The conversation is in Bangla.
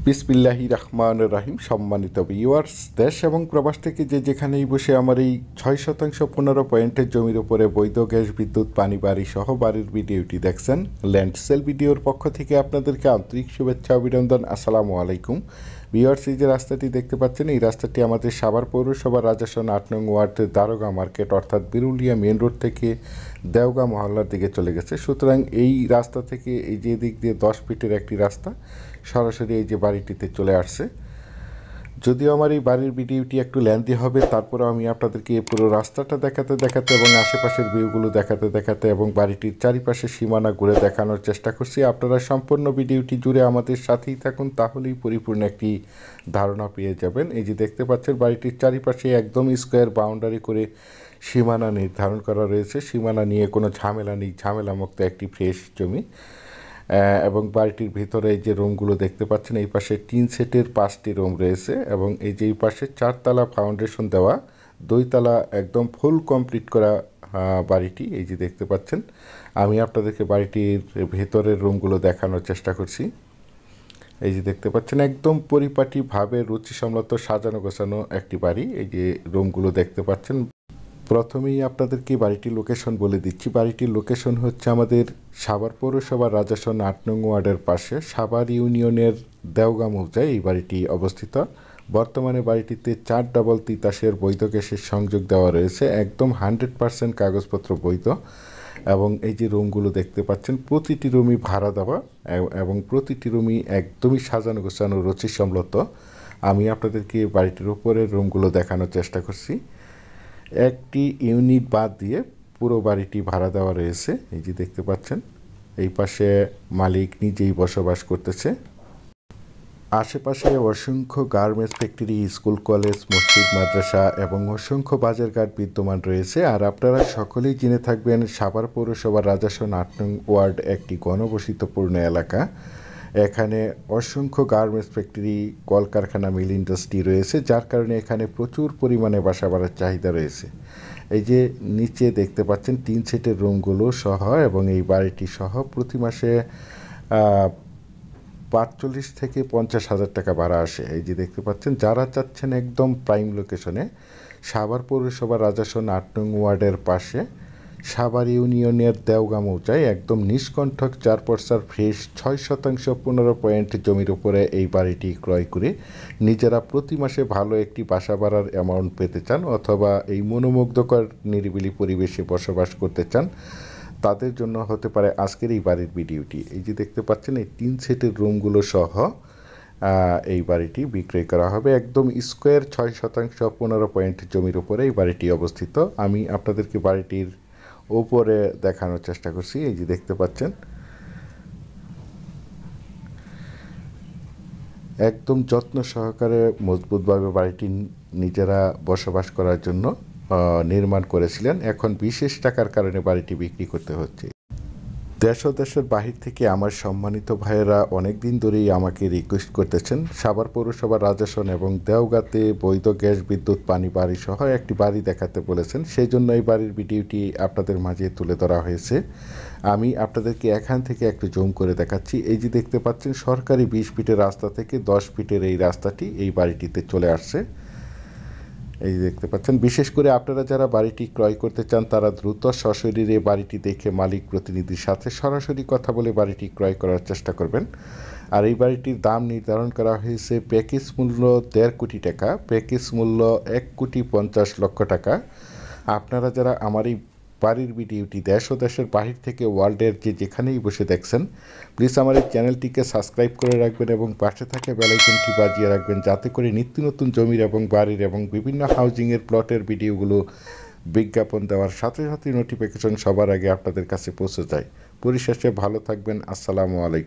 বিসমিল্লাহির রহমানির রহিম। সম্মানিত ভিউয়ার্স, দেশ এবং প্রবাস থেকে যে যেখানেই বসে আমার এই 6% 15 পয়েন্টের জমির উপরে বৈধ গ্যাস, বিদ্যুৎ, পানি, বাড়ি সহ বাড়ির ভিডিওটি দেখছেন, ল্যান্ড সেল ভিডিওর পক্ষ থেকে আপনাদেরকে আন্তরিক শুভেচ্ছা অভিনন্দন। আসসালামু আলাইকুম ভিউয়ার্স। এই যে রাস্তাটি দেখতে পাচ্ছেন, এই রাস্তাটি আমাদের সাভার পৌরসভার রাজাসন 8 নং ওয়ার্ডের দারোগা মার্কেট অর্থাৎ বিরুলিয়া মেন রোড থেকে দেওগাঁ মহল্লার দিকে চলে গেছে। সুতরাং এই রাস্তা থেকে এই যে দিক দিয়ে 10 ফিটের একটি রাস্তা সরাসরি এই যে বাড়িটিতে চলে আসছে। যদিও আমার এই বাড়ির ভিডিওটি একটু লেন্থি হবে, তারপরেও আমি আপনাদেরকে পুরো রাস্তাটা দেখাতে দেখাতে এবং আশেপাশের ভিউগুলো দেখাতে দেখাতে এবং বাড়িটির চারিপাশে সীমানা ঘুরে দেখানোর চেষ্টা করছি। আপনারা সম্পূর্ণ ভিডিওটি জুড়ে আমাদের সাথেই থাকুন, তাহলেই পরিপূর্ণ একটি ধারণা পেয়ে যাবেন। এই যে দেখতে পাচ্ছেন, বাড়িটির চারিপাশে একদম স্কোয়ার বাউন্ডারি করে সীমানা নির্ধারণ করা রয়েছে। সীমানা নিয়ে কোনো ঝামেলা নেই, ঝামেলামুক্ত একটি ফ্রেশ জমি। এবং বাড়িটির ভিতরে এই যে রুমগুলো দেখতে পাচ্ছেন, এই পাশে 3 সেটের 5টি রুম রয়েছে এবং এই যে এই পাশে 4তলা ফাউন্ডেশন দেওয়া, 2তলা একদম ফুল কমপ্লিট করা বাড়িটি এই যে দেখতে পাচ্ছেন। আমি আপনাদেরকে বাড়িটির ভেতরের রুমগুলো দেখানোর চেষ্টা করছি। এই যে দেখতে পাচ্ছেন, একদম পরিপাটিভাবে রুচিসম্মত সাজানো গোছানো একটি বাড়ি। এই যে রুমগুলো দেখতে পাচ্ছেন। প্রথমেই আপনাদেরকে বাড়িটির লোকেশন বলে দিচ্ছি। বাড়িটির লোকেশন হচ্ছে আমাদের সাভার পৌরসভার রাজাসন 8 নং ওয়ার্ডের পাশে সাভার ইউনিয়নের দেওগাঁ মৌজায় এই বাড়িটি অবস্থিত। বর্তমানে বাড়িটিতে 4 ডাবল তিতাসের বৈধ গ্যাসের সংযোগ দেওয়া রয়েছে, একদম 100% কাগজপত্র বৈধ। এবং এই যে রুমগুলো দেখতে পাচ্ছেন, প্রতিটি রুমই ভাড়া দেওয়া এবং প্রতিটি রুমই একদমই সাজানো গোছানো রুচিসম্মত। আমি আপনাদেরকে বাড়িটির উপরের রুমগুলো দেখানোর চেষ্টা করছি। একটি ইউনিট বাদ দিয়ে পুরো বাড়িটি ভাড়া দেওয়া রয়েছে। এই যে দেখতে পাচ্ছেন, এই পাশে মালিক নিজেই বসবাস করতেছে। আশেপাশে অসংখ্য গার্মেন্টস ফ্যাক্টরি, স্কুল, কলেজ, মসজিদ, মাদ্রাসা এবং অসংখ্য বাজারঘাট বিদ্যমান রয়েছে। আর আপনারা সকলেই জেনে থাকবেন, সাভার পৌরসভার রাজাসন 8 নং ওয়ার্ড একটি ঘনবসতিপূর্ণ এলাকা। এখানে অসংখ্য গার্মেন্টস ফ্যাক্টরি, কলকারখানা, মিল ইন্ডাস্ট্রি রয়েছে, যার কারণে এখানে প্রচুর পরিমাণে বাসা বাড়ার চাহিদা রয়েছে। এই যে নিচে দেখতে পাচ্ছেন 3 সেটের রুমগুলো সহ এবং এই বাড়িটি সহ প্রতি মাসে 45 থেকে 50,000 টাকা ভাড়া আসে। এই যে দেখতে পাচ্ছেন, যারা চাচ্ছেন একদম প্রাইম লোকেশনে সাভার পৌরসভার রাজাসন 8 নং ওয়ার্ডের পাশে সাভার ইউনিয়নের দেওগাঁ মৌজায় একদম নিষ্কণ্ঠক 4 পর্সার ফ্রেশ 6% 15 পয়েন্ট জমির উপরে এই বাড়িটি ক্রয় করে নিজেরা প্রতি মাসে ভালো একটি বাসা ভাড়ার অ্যামাউন্ট পেতে চান, অথবা এই মনোমুগ্ধকর নিরিবিলি পরিবেশে বসবাস করতে চান, তাদের জন্য হতে পারে আজকের এই বাড়ির ভিডিওটি। এই যে দেখতে পাচ্ছেন, এই 3 সেটের রুমগুলো সহ এই বাড়িটি বিক্রয় করা হবে। একদম স্কোয়ার 6% 15 পয়েন্ট জমির উপরে এই বাড়িটি অবস্থিত। আমি আপনাদেরকে বাড়িটির উপরে দেখানোর চেষ্টা করছি। এই যে দেখতে পাচ্ছেন, একদম যত্ন সহকারে মজবুতভাবে বাড়িটি নিজেরা বসবাস করার জন্য নির্মাণ করেছিলেন। এখন বিশেষ টাকার কারণে বাড়িটি বিক্রি করতে হচ্ছে। দেশ ও দেশের বাহির থেকে আমার সম্মানিত ভাইয়েরা অনেক দিন ধরেই আমাকে রিকোয়েস্ট করতেছেন সাভার পৌরসভার রাজাসন এবং দেওগাঁতে বৈধ গ্যাস, বিদ্যুৎ, পানি, বাড়ি সহ একটি বাড়ি দেখাতে বলেছেন। সেই জন্য এই বাড়ির ভিডিওটি আপনাদের মাঝে তুলে ধরা হয়েছে। আমি আপনাদেরকে এখান থেকে একটু জুম করে দেখাচ্ছি। এই যে দেখতে পাচ্ছেন, সরকারি 20 ফিটের রাস্তা থেকে 10 ফিটের এই রাস্তাটি এই বাড়িটিতে চলে আসছে। এই দেখতে পাচ্ছেন, বিশেষ করে আপনারা যারা বাড়িটি ক্রয় করতে চান, তারা দ্রুত সশরীরে বাড়িটি দেখে মালিক প্রতিনিধির সাথে সরাসরি কথা বলে বাড়িটি ক্রয় করার চেষ্টা করবেন। আর এই বাড়িটির দাম নির্ধারণ করা হয়েছে প্যাকেজ মূল্য 1.5 কোটি টাকা, প্যাকেজ মূল্য 1,50,00,000 টাকা। আপনারা যারা আমার এই বাড়ির ভিডিওটি দেশ ও দেশের বাহির থেকে ওয়ার্ল্ডের যেখানেই বসে দেখছেন, প্লিজ আমার এই চ্যানেলটিকে সাবস্ক্রাইব করে রাখবেন এবং পাশে থাকে বেল আইকনটি বাজিয়ে রাখবেন, যাতে করে নিত্য নতুন জমির এবং বাড়ির এবং বিভিন্ন হাউজিংয়ের প্লটের ভিডিওগুলো বিজ্ঞাপন দেওয়ার সাথে সাথে নোটিফিকেশন সবার আগে আপনাদের কাছে পৌঁছে যায়। পরিশেষে ভালো থাকবেন। আসসালামু আলাইকুম।